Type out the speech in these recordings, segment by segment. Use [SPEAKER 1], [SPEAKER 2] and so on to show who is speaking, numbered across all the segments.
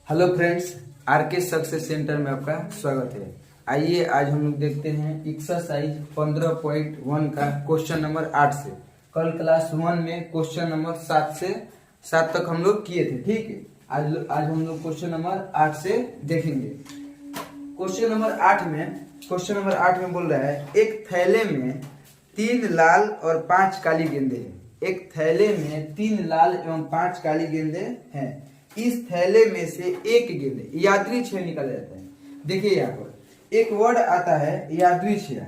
[SPEAKER 1] Hello friends, RK success centre में आपका स्वागत है। आइए आज हम लोग देखते हैं एक्सरसाइज 15.1 का क्वेश्चन नंबर 8 से। कल क्लास 1 में क्वेश्चन नंबर 7 से 7 तक हम लोग किए थे, ठीक है। आज हम लोग क्वेश्चन नंबर 8 से देखेंगे। क्वेश्चन नंबर 8 में बोल रहा है, एक थैले में 3 लाल और 5 काली गेंदे हैं। एक थैले में 3 लाल एवं 5 काली गेंदे हैं। इस थैले में से एक गेंद यादृच्छिक निकाला जाता है। देखिए यहाँ पर एक वर्ड आता है यादृच्छिक,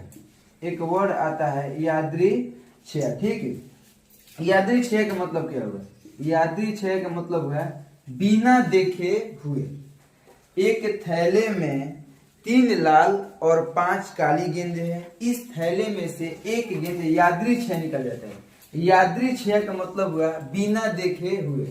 [SPEAKER 1] एक वर्ड आता है यादृच्छिक, ठीक है। यादृच्छिक का मतलब क्या होगा? यादृच्छिक का मतलब है बिना देखे हुए। एक थैले में 3 लाल और 5 काली गेंदे हैं। इस थैले में से एक गेंद यादृच्छिक निकल जाता है। यादृच्छिक का मतलब हुआ बिना देखे हुए,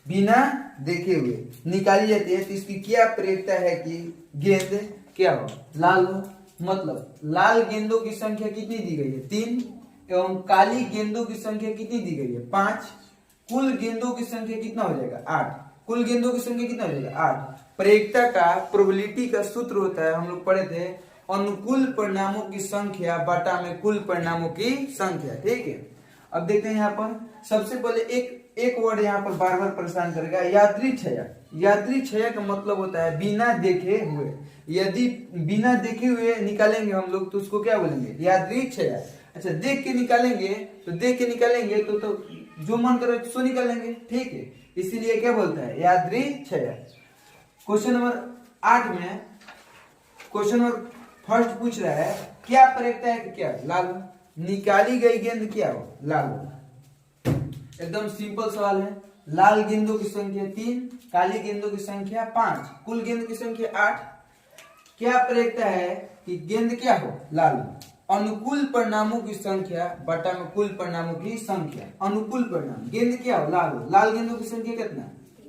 [SPEAKER 1] बिना देखे हुए निकाली जाती है। तो इसकी क्या प्रयोजन है कि गेंद क्या हो? लाल हो। मतलब लाल गेंदों की संख्या कितनी दी गई है? 3 एवं काली गेंदों की संख्या कितनी दी गई है? 5। कुल गेंदों की संख्या कितना हो जाएगा? 8। कुल गेंदों की संख्या कितना हो जाएगा? 8। प्रयोजकता का प्रोबेबिलिटी का सूत्र होता है, हम लोग पढ़े थे, अनुकूल परिणामों की संख्या बटा में कुल परिणामों की संख्या, ठीक है। अब देखते हैं यहाँ पर सबसे पहले एक वर्ड यहाँ पर बार बार परेशान करेगा, यादृच्छिक। यादृच्छिक का मतलब होता है बिना देखे हुए। यदि बिना देखे हुए निकालेंगे हम लोग तो उसको क्या बोलेंगे? यादृच्छिक। अच्छा, देख के निकालेंगे तो जो मन करे सो निकालेंगे, ठीक है। इसीलिए क्या बोलता है? यादृच्छिक। क्वेश्चन नंबर 8 में क्वेश्चन नंबर फर्स्ट पूछ रहा है, क्या प्रयोजकता है कि क्या? लाल हो। निकाली गई गेंद क्या हो? लाल हो। एकदम सिंपल सवाल है। लाल गेंदों की संख्या 3, काली गेंदों की संख्या 5, कुल गेंद की संख्या 8। क्या प्रयोजकता है कि गेंद क्या हो? लाल हो। अनुकूल परिणामों की संख्या बटा में कुल परिणामों की संख्या। अनुकूल परिणाम, गेंद क्या हो? लाल हो। लाल गेंदों की संख्या कितना?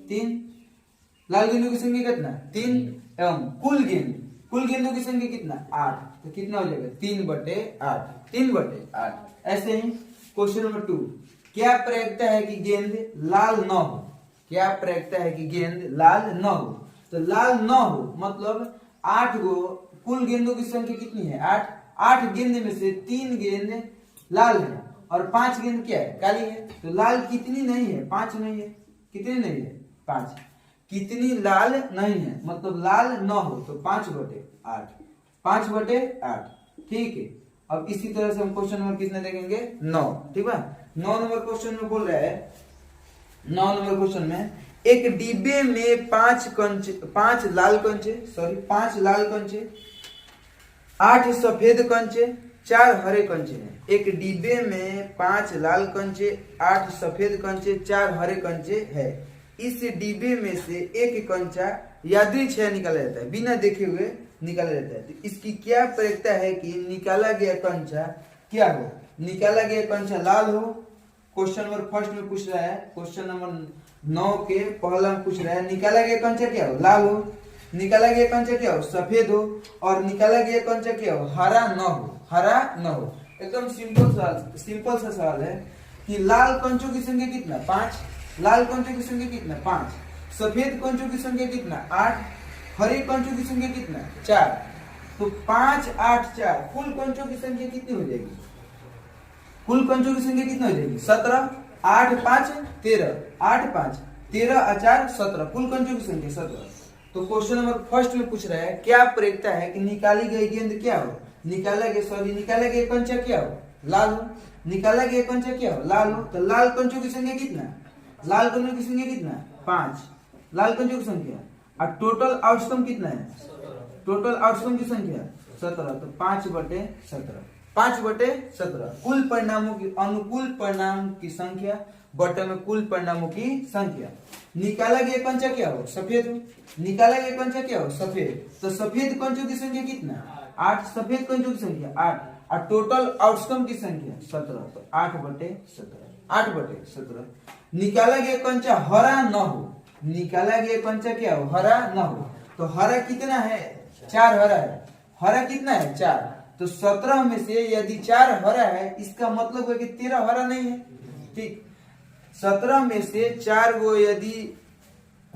[SPEAKER 1] 3। लाल गेंदों की संख्या कितना? 3 एवं कुल गेंदों की संख्या कितना? 8। तो कितना हो जाएगा? 3/8। 3/8। ऐसे ही क्वेश्चन नंबर 2, क्या प्रयोजकता है कि गेंद लाल न हो? क्या प्रयोजकता है कि गेंद लाल न हो? तो लाल न हो मतलब 8 गो, कुल गेंदों की संख्या कितनी है? 8। 8 गेंद में से 3 गेंद लाल है और 5 गेंद क्या है? काली है। तो लाल कितनी नहीं है? 5 नहीं है। कितनी नहीं है? 5। कितनी लाल नहीं है मतलब लाल न हो तो 5/8। 5/8, ठीक है। अब इसी तरह से हम क्वेश्चन नंबर कितने देखेंगे? 9, ठीक है। 9 नंबर क्वेश्चन में बोल रहा है, 9 नंबर क्वेश्चन में एक डिब्बे में 5 लाल कंचे, 8 सफेद कंचे, 4 हरे कंचे हैं। एक डिब्बे में 5 लाल कंचे, 8 सफेद कंचे, 4 हरे कंचे है। इस डिब्बे में से एक कंचा यादृच्छिक निकाला जाता है, बिना देखे हुए निकाला जाता है। तो इसकी क्या प्रयोजकता है कि निकाला गया कंचा क्या हो? निकाला गया कंचा लाल हो। क्वेश्चन नंबर फर्स्ट में पूछ रहा है, क्वेश्चन नंबर 9 के पहला में पूछ रहा है, निकाला गया कंचा क्या हो? लाल हो। निकाला गया कंचा क्या हो? सफेद हो। और निकाला गया कंचा क्या हो? हरा न हो। हरा न हो। एकदम सिंपल सा सवाल है कि लाल कंचों की संख्या कितना? 5। लाल कंचों की संख्या कितना? 5। सफेद कंचों की संख्या कितना? 8। हरे कंचों की संख्या कितना? 4। तो 5, 8, 4 कुल कंचों की संख्या कितनी हो जाएगी? कुल कंचों की संख्या कितनी हो जाएगी? 17। 8, 5, 13। 8, 5, 13 और 4 17। कुल कंचों की संख्या 17। तो क्वेश्चन नंबर फर्स्ट में पूछ रहा है, क्या प्रयोजकता है कि निकाली गई गेंद क्या हो? निकाला गया कंचा क्या हो? लाल हो। निकाला गया कंचा क्या हो? लाल हो। तो लाल कंचों की संख्या कितना? लाल कंचों की संख्या कितना? 5। लाल कंचों की संख्या और टोटल आउटकम कितना है? टोटल आउटकम की संख्या 17। तो 5/17। 5/17 कुल परिणामों की, अनुकूल परिणाम की संख्या बटे में कुल परिणामों की संख्या। निकाला गया कंचा क्या हो? सफेद हो। निकाला गया कंचा क्या हो? सफेद। तो सफेद कंचों की संख्या कितना? 8। सफेद कंचों की संख्या 8 और टोटल आउटकम की संख्या 17। तो 8/17। 8/17। निकाला गया कंचा हरा न हो। निकाला गया कंचा क्या हो? हरा न हो। तो हरा कितना है? 4 हरा है। हरा कितना है? 4। तो 17 में से यदि 4 हरा है, इसका मतलब है कि 13 हरा नहीं है, ठीक। 17 में से 4 गो यदि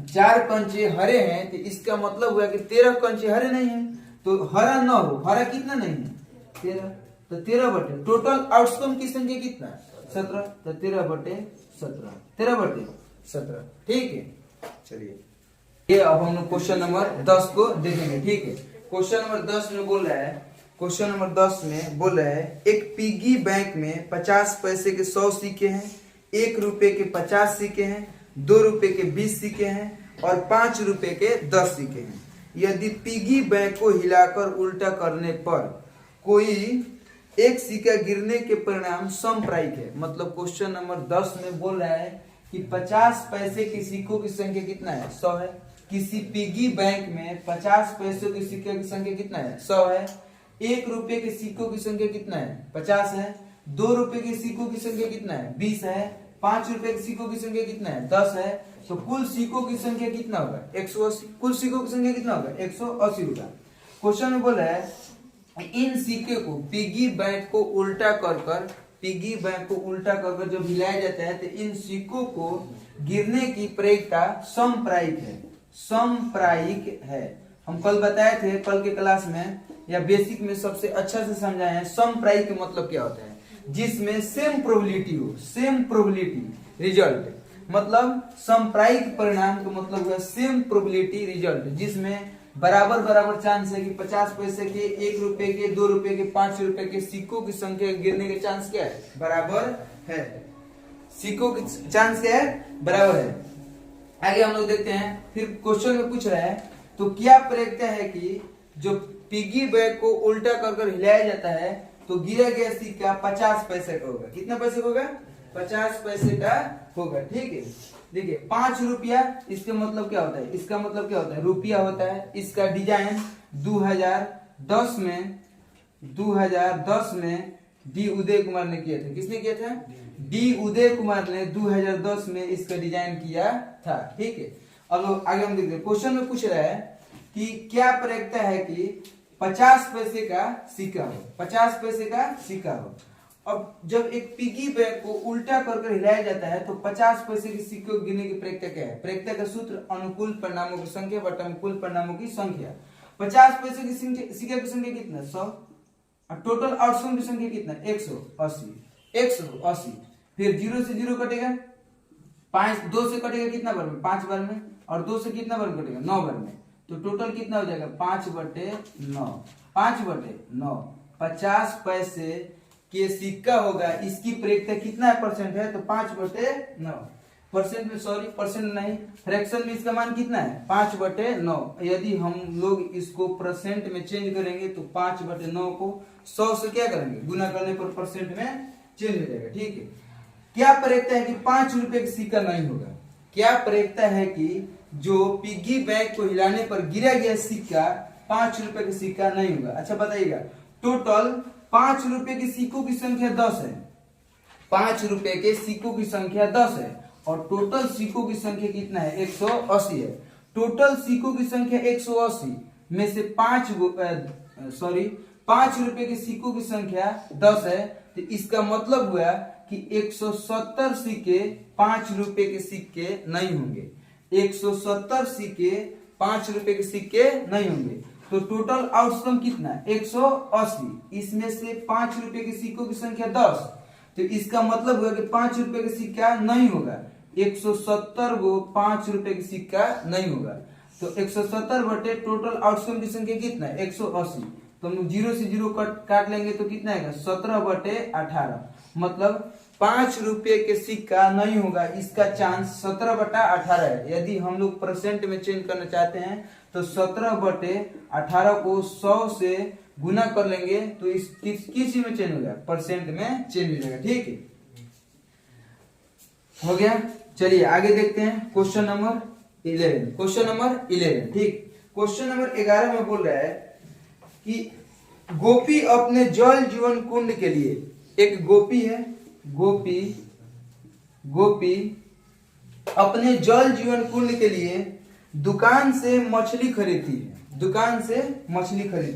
[SPEAKER 1] 4 कंचे हरे हैं तो इसका मतलब हुआ कि 13 कंचे हरे नहीं है, तो हरा 9 हो, हरा कितना नहीं है 13, तो 13 बटे टोटल आउटकम की संख्या कितना 17, तो 13 बटे 17, 13 बटे 17, ठीक है। चलिए ये अब हम लोग क्वेश्चन नंबर 10 को देखेंगे, ठीक है। क्वेश्चन नंबर 10 में बोल रहा है, क्वेश्चन नंबर 10 में बोल रहा है एक पिगी बैंक में 50 पैसे के 100 सिक्के हैं, 1 रुपए के 50 सिक्के हैं, 2 रुपए के 20 सिक्के हैं और 5 रुपए के 10 सिक्के हैं। यदि पिगी बैंक को हिलाकर उल्टा करने पर कोई एक सिक्का गिरने के परिणाम समप्रायिक है। मतलब क्वेश्चन नंबर 10 में बोल रहा है कि 50 पैसे के सिक्कों की संख्या कितना है 100 है। किसी पिगी बैंक में 50 पैसों के सिक्के की संख्या कितना है 100 है। 1 रुपए के सिक्कों की संख्या कितना है 50 है। 2 रुपए के सिक्कों की संख्या कितना है 20 है। 5 रुपए के सिक्कों की संख्या कितना है 10 है। तो कुल सिक्कों की संख्या कितना होगा 180। कुल सिक्कों की संख्या कितना होगा 180 होगा। क्वेश्चन में बोल रहा है इन सिक्के को पिगी बैंक को उल्टा कर पिगी बैंक को उल्टा कर जब हिलाया जाता है तो इन सिक्कों को गिरने की प्रायिकता समप्रायिक है। समप्रायिक है, हम कल बताए थे, कल के क्लास में या बेसिक में सबसे अच्छा से समझाए हैं। समप्रायिक मतलब क्या होता है, जिसमें सेम प्रोबेबिलिटी हो, सेम प्रोबेबिलिटी रिजल्ट। मतलब समप्रायिक परिणाम का मतलब हुआ सेम प्रोबेबिलिटी रिजल्ट, जिसमें बराबर बराबर चांस है कि 50 पैसे के, 1 रुपए के, 2 रुपए के, 5 रुपए के सिक्कों की संख्या गिरने के चांस क्या है बराबर है। सिक्कों की चांस क्या है बराबर है। आगे हम लोग देखते हैं, फिर क्वेश्चन में पूछ रहा है तो क्या प्रक्रिया है कि जो पिगी बैंक को उल्टा कर हिलाया जाता है तो गिरा गया सिक्का 50 पैसे का होगा। कितना पैसे का होगा 50 पैसे का होगा, ठीक है। देखिए 5 रुपया, इसका मतलब क्या होता है, इसका मतलब क्या होता है रुपया होता है। इसका डिजाइन 2010 में डी उदय कुमार ने किया था। किसने किया था डी उदय कुमार ने 2010 में इसका डिजाइन किया था, ठीक है। अब आगे हम देखते हैं, क्वेश्चन में पूछ रहा है कि क्या प्रक्रिया है कि 50 पैसे का सिक्का हो, 50 पैसे का सिक्का हो। अब जब एक पिगी बैंक को उल्टा कर हिलाया जाता है तो 50 पैसे के सिक्के को गिनने की प्रक्रिया क्या है। प्रक्रिया का सूत्र अनुकूल परिणामों की संख्या बटा अनुकूल परिणामों की संख्या। 50 पैसे की सिक्के की संख्या कितना 100 और टोटल आउटकम की संख्या कितना 180। फिर 0 से 0 कटेगा, 5 2 से कटेगा कितना बार में 5 बार में, और 2 से कितना बार कटेगा 9 बार में। तो टोटल कितना हो जाएगा 5/9, 5/9। 50 पैसे के सिक्का होगा, इसकी प्रक्रिया कितना परसेंट है तो 5/9 परसेंट में, सॉरी परसेंट नहीं, फ्रैक्शन में इसका मान कितना है 5/9। यदि हम लोग इसको परसेंट में चेंज करेंगे तो 5/9 को 100 से क्या करेंगे गुना करने पर परसेंट में चेंज हो जाएगा, ठीक है। क्या प्रक्रिया है कि 5 रुपए का सिक्का नहीं होगा। क्या प्रक्रिया है कि जो पिगी बैंक को हिलाने पर गिरा गया सिक्का 5 रुपए का सिक्का नहीं होगा। अच्छा बताइएगा, टोटल 5 रुपए के सिक्कों की संख्या 10 है, 5 रुपए के सिक्कों की संख्या 10 है और टोटल सिक्कों की संख्या कितना है 180 है। टोटल सिक्कों की संख्या 180 में से 5 रुपए के सिक्कों की संख्या 10 है, तो इसका मतलब हुआ कि 170 सिक्के 5 रुपए के सिक्के नहीं होंगे। 170 सिक्के 5 रुपए के सिक्के नहीं होंगे। तो टोटल आउटकम कितना 180, इसमें से 5 रुपए के सिक्कों की संख्या 10, तो इसका मतलब हुआ कि 5 रुपए का सिक्का नहीं होगा। 170 को 5 रुपए का सिक्का नहीं होगा, तो 170 बटे टोटल आउटकम की संख्या कितना है 180। तो हम 0 से 0 काट लेंगे तो कितना आएगा 17/18। मतलब 5 रुपए के सिक्का नहीं होगा, इसका चांस 17/18 है। यदि हम लोग परसेंट में चेंज करना चाहते हैं तो 17/18 को 100 से गुना कर लेंगे तो इस किस में चेंज हो जाएगा परसेंट में चेंज हो जाएगा, ठीक है। हो गया, चलिए आगे देखते हैं क्वेश्चन नंबर 11। क्वेश्चन नंबर 11, ठीक। क्वेश्चन नंबर 11 में बोल रहा है कि गोपी अपने जल जीवन कुंड के लिए, एक गोपी है, गोपी अपने जल जीवन कुंड के लिए दुकान से मछली खरीदती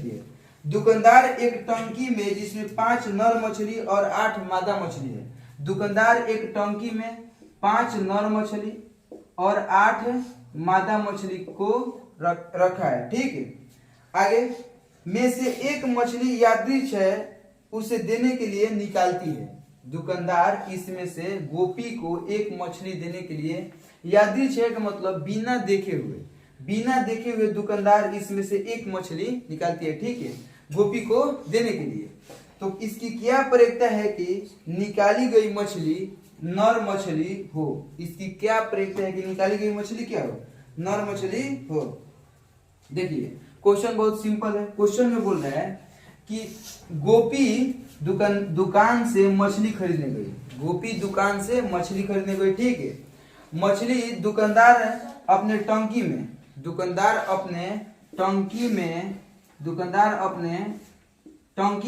[SPEAKER 1] है। दुकानदार एक टंकी में जिसमें 5 नर मछली और 8 मादा मछली है। दुकानदार एक टंकी में 5 नर मछली और 8 मादा मछली को रखा है, ठीक है। आगे में से एक मछली यादृच है उसे देने के लिए निकालती है। दुकानदार इसमें से गोपी को एक मछली देने के लिए, यादृच है का मतलब बिना देखे हुए दुकानदार इसमें से एक मछली निकालती है, ठीक है, गोपी को देने के लिए। तो इसकी क्या प्रयोक्ता है कि निकाली गई मछली नर मछली हो। इसकी क्या प्रयोक्ता है कि निकाली गई मछली क्या हो, नर मछली हो। देखिए क्वेश्चन बहुत सिंपल है। क्वेश्चन में बोल रहा है कि गोपी दुकान से मछली खरीदने गई। गोपी दुकान से मछली खरीदने गई, ठीक है। मछली दुकानदार अपने टंकी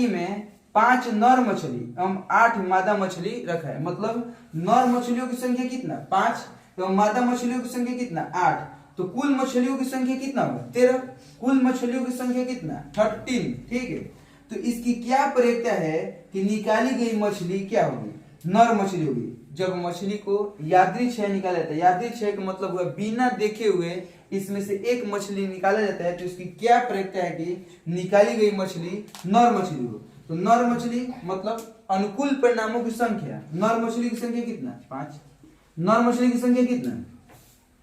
[SPEAKER 1] में 5 नर मछली एवं 8 मादा मछली रखा है। मतलब नर मछलियों की संख्या कितना 5 एवं मादा मछलियों की संख्या कितना 8। तो कुल मछलियों की संख्या कितना होगा 13। कुल मछलियों की संख्या कितना 13, ठीक है। तो इसकी क्या प्रयोक्ता है कि निकाली गई मछली क्या होगी, नर मछली होगी। जब मछली को यादृच्छिक निकाला जाता है, यादृच्छिक का मतलब हुआ बिना देखे हुए इसमें से एक मछली निकाला जाता है, तो इसकी क्या प्रयोक्ता है कि निकाली गई मछली नर मछली हो। तो नर मछली मतलब अनुकूल परिणामों की संख्या, नर मछली की संख्या कितना 5, नर मछली की संख्या कितना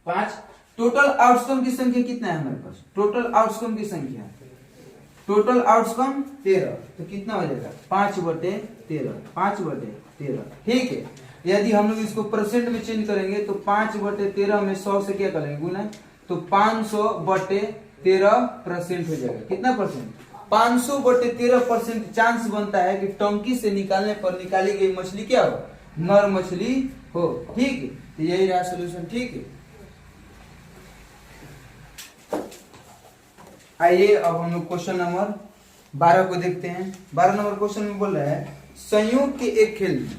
[SPEAKER 1] 5। टोटल आउटकम की संख्या कितना है हमारे पास, टोटल आउटकम की संख्या, टोटल आउटकम 13। तो कितना हो जाएगा 5/13, 5/13, ठीक है। यदि हम लोग इसको परसेंट में चेंज करेंगे तो 5/13 में 100 से क्या करेंगे गुना, तो 500/13% हो जाएगा। कितना परसेंट 500/13% चांस बनता है कि टंकी से निकालने पर निकाली गई मछली क्या हो, नर मछली हो, ठीक है। तो यही रहा सोल्यूशन, ठीक है। आइए अब हम लोग क्वेश्चन नंबर 12 को देखते हैं। 12 नंबर क्वेश्चन में बोल रहा है संयोग के एक खेल में,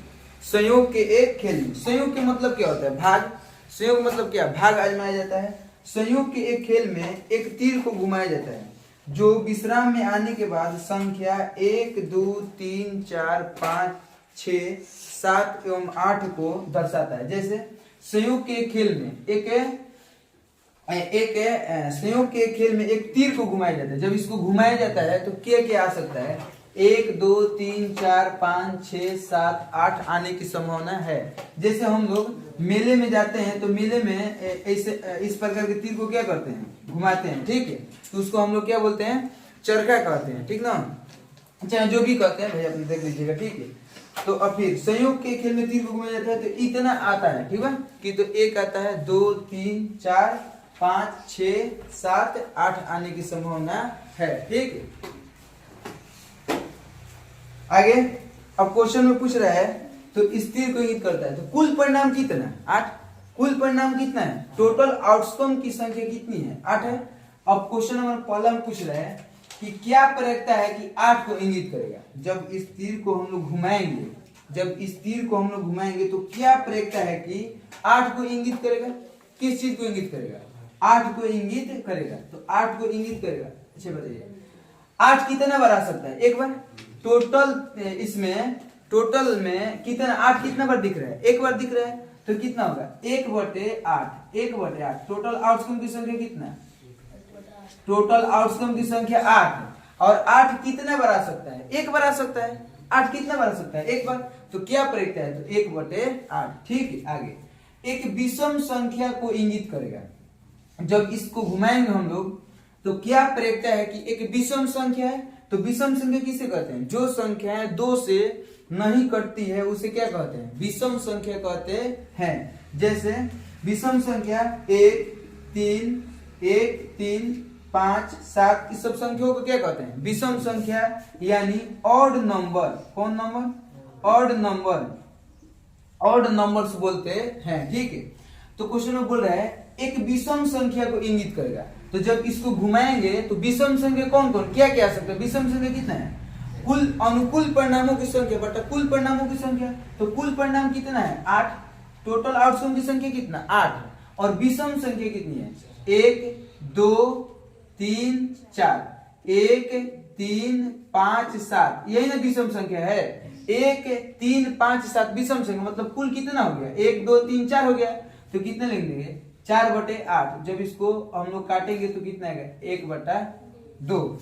[SPEAKER 1] संयोग के एक खेल में, संयोग के मतलब क्या होता है भाग, संयोग मतलब क्या भाग आजमाया जाता है। संयोग के एक खेल में एक तीर को घुमाया जाता है जो विश्राम में आने के बाद संख्या 1 2 3 4 5 6 7 एवं 8 को दर्शाता है। जैसे संयोग के खेल में संयोग के खेल में एक तीर को घुमाया जाता है। जब इसको घुमाया जाता है तो क्या आ सकता है 1 2 3 4 5 6 7 8 आने की संभावना है। जैसे हम लोग मेले में जाते हैं तो मेले में ऐसे इस प्रकार के तीर को क्या करते हैं घुमाते हैं, ठीक है। तो उसको हम लोग क्या बोलते हैं चरखा कहते हैं, ठीक ना, चाहे जो भी कहते हैं भैया अपने देख लीजिएगा, ठीक है। तो अब फिर संयोग के खेल में तीर को घुमाया जाता है तो इतना आता है, ठीक है, कि तो 1 आता है 2 3 4 5 6 7 8 आने की संभावना है, ठीक है। आगे अब क्वेश्चन में पूछ रहा है तो इस तीर को इंगित करता है। तो कुल परिणाम कितना 8, कुल परिणाम कितना है, टोटल आउटकम की संख्या कितनी है 8 है। अब क्वेश्चन नंबर पहला में पूछ रहा है कि क्या प्रयोक्ता है कि 8 को इंगित करेगा। जब इस तीर को हम लोग घुमाएंगे, जब इस तीर को हम लोग घुमाएंगे तो क्या प्रयोक्ता है कि 8 को इंगित करेगा, किस चीज को इंगित करेगा 8 को इंगित करेगा। तो 8 को इंगित करेगा, अच्छा बताइए 8 कितना बार आ सकता है, एक बार। टोटल इसमें टोटल में कितना 8 कितना बार दिख रहा है, एक बार दिख रहा है। तो कितना होगा 1/8, 1/8। टोटल आउटकम की संख्या कितना, टोटल आउटकम की संख्या 8 और 8 कितना बार आ सकता है, एक बार आ सकता है। 8 कितना बार आ सकता है, एक बार। तो क्या प्रयोक्ता है तो 1/8, ठीक है। आगे एक विषम संख्या को इंगित करेगा। जब इसको घुमाएंगे हम लोग तो क्या प्रयोक्ता है कि एक विषम संख्या है। तो विषम संख्या किसे कहते हैं, जो संख्याएं 2 से नहीं कटती है उसे क्या कहते हैं, विषम संख्या कहते हैं। जैसे विषम संख्या 1 3 5 7 इस सब संख्याओं को क्या कहते हैं विषम संख्या, यानी ऑड नंबर। कौन number, odd number, odd numbers बोलते हैं, ठीक है। तो क्वेश्चन में बोल रहा है एक विषम संख्या को इंगित करेगा। तो जब इसको घुमाएंगे तो विषम संख्या कौन कौन क्या आ सकता है, विषम संख्या कितना है, कुल अनुकूल परिणामों की संख्या बटा कुल परिणामों की संख्या। तो कुल परिणाम कितना है 8, टोटल आउटकम की संख्या कितना 8 और विषम संख्या कितनी है 1 2 3 4, 1 3 5 7, यही ना विषम संख्या है। 1 3 5 7 विषम संख्या मतलब कुल कितना हो गया 1 2 3 4 हो गया। तो कितना लिख देंगे 4/8। जब इसको हम लोग काटेंगे तो कितना आएगा 1/2।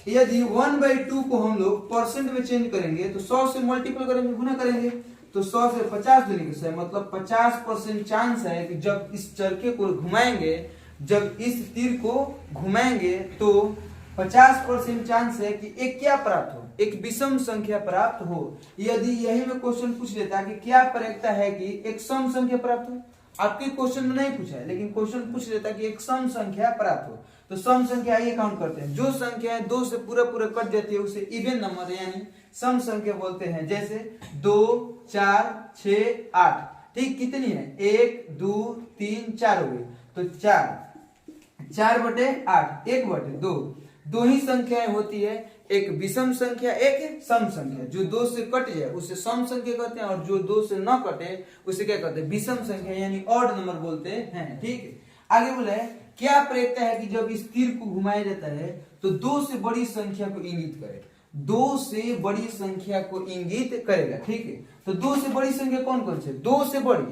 [SPEAKER 1] यदि 1/2 को हम लोग परसेंट में चेंज करेंगे तो 100 से मल्टीपल करेंगे, गुना करेंगे तो 100 से 50 देने के मतलब 50% चांस है कि जब इस चरखे को घुमाएंगे, जब इस तीर को घुमाएंगे तो 50% चांस है कि एक क्या प्राप्त हो, एक विषम संख्या प्राप्त हो। यदि यही में क्वेश्चन पूछ लेता कि क्या प्रयोक्ता है कि एक सम संख्या प्राप्त हो, आपके क्वेश्चन में नहीं पूछा है लेकिन क्वेश्चन पूछ लेता कि एक सम संख्या प्राप्त हो, तो सम संख्या आइए काउंट करते हैं। जो संख्या 2 से पूरा कट जाती है उसे इवन नंबर यानी सम संख्या बोलते हैं। जैसे 2 4 6 8, ठीक कितनी है 1 2 3 4 हो गई, तो 4/8 1/2। दो ही संख्याएं होती है, एक विषम संख्या एक सम संख्या। जो 2 से कट जाए उसे सम संख्या कहते हैं और जो 2 से न कटे उसे क्या कहते हैं विषम संख्या यानी ऑड नंबर बोलते हैं। ठीक है, आगे बोला है क्या प्रयोक्ता है कि जब इस तीर को घुमाया जाता है तो 2 से बड़ी संख्या को इंगित करे, 2 से बड़ी संख्या को इंगित करेगा। ठीक है, तो 2 से बड़ी संख्या कौन कौन से, 2 से बड़ी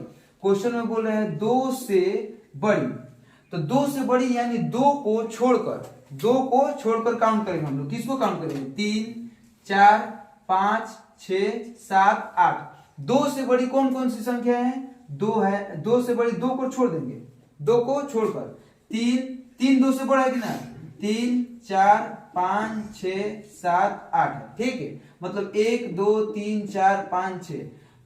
[SPEAKER 1] क्वेश्चन में बोल रहे हैं 2 से बड़ी, तो 2 से बड़ी यानी 2 को छोड़कर काउंट करेंगे हम लोग। किसको काउंट करेंगे 3 4 5 6 7 8। 2 से बड़ी कौन कौन सी संख्या है, 2 है, 2 से बड़ी 2 को छोड़ देंगे, 2 को छोड़कर 3 2 से बड़ा है कि ना 3 4 5 6 7 8। ठीक है, मतलब 1 2 3 4 5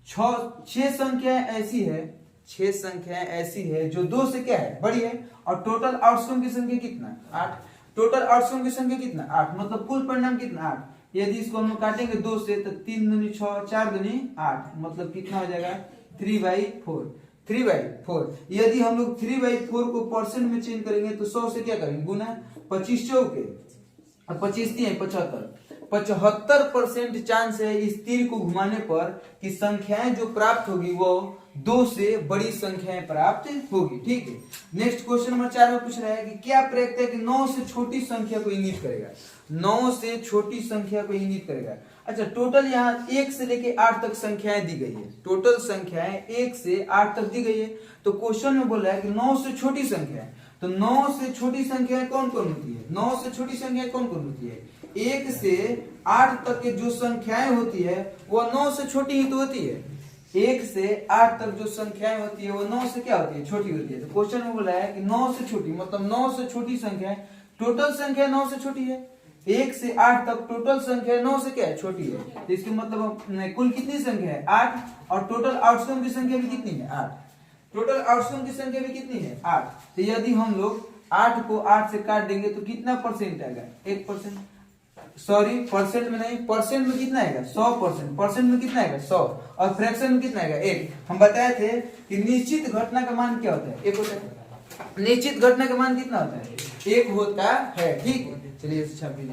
[SPEAKER 1] 6 संख्या ऐसी है, 6 संख्याएं ऐसी है जो 2 से क्या है बड़ी है। और टोटल आउटकम की संख्या कितना 8, टोटल आउटकम की संख्या कितना 8, मतलब कुल परिणाम कितना 8। यदि इसको हम लोग काटेंगे 2 से तो 3 दूनी 6 4 दूनी 8, मतलब कितना हो जाएगा 3/4। यदि हम लोग 3/4 को परसेंट में चेंज करेंगे तो 100 से क्या करेंगे गुना, 25 चौके और 25 3 75% चांस है इस तीर को घुमाने पर कि संख्याएं जो प्राप्त होगी वो 2 से बड़ी संख्याएं प्राप्त होगी। ठीक है, नेक्स्ट क्वेश्चन नंबर 4 में पूछ रहा है कि क्या प्रयोक्ता है कि 9 से छोटी संख्या को इंगित करेगा, 9 से छोटी संख्या को इंगित करेगा। अच्छा, टोटल यहाँ 1 से लेके 8 तक संख्याएं दी गई है, टोटल संख्याएं 1 से 8 तक दी गई है। तो क्वेश्चन में बोल रहा है कि 9 से छोटी संख्या है, तो 9 से छोटी संख्याएं कौन कौन होती है, 9 से छोटी संख्याएं कौन कौन होती है, 1 से 8 तक के जो संख्याएं होती है वो 9 से छोटी ही तो होती है। 1 से 8 तक जो संख्याएं होती है वो 9 से क्या होती है, छोटी होती है। तो क्वेश्चन में बोला है कि 9 से छोटी, मतलब 9 से छोटी संख्या, टोटल संख्या 9 से छोटी है, 1 से 8 तक टोटल संख्या 9 से क्या है छोटी है। तो इसके मतलब कुल कितनी संख्या है 8, और टोटल आउटकम की संख्या भी कितनी है 8, टोटल आउटकम की संख्या भी कितनी है 8। तो यदि हम लोग 8 को 8 से काट देंगे तो कितना परसेंट आएगा 1%, सॉरी परसेंट में नहीं, परसेंट में कितना आएगा 100%, परसेंट में कितना आएगा 100, और फ्रैक्शन में कितना आएगा 1। हम बताए थे कि निश्चित घटना का मान क्या होता है 1 होता है, निश्चित घटना का मान कितना होता है 1 होता है। ठीक है, चलिए 26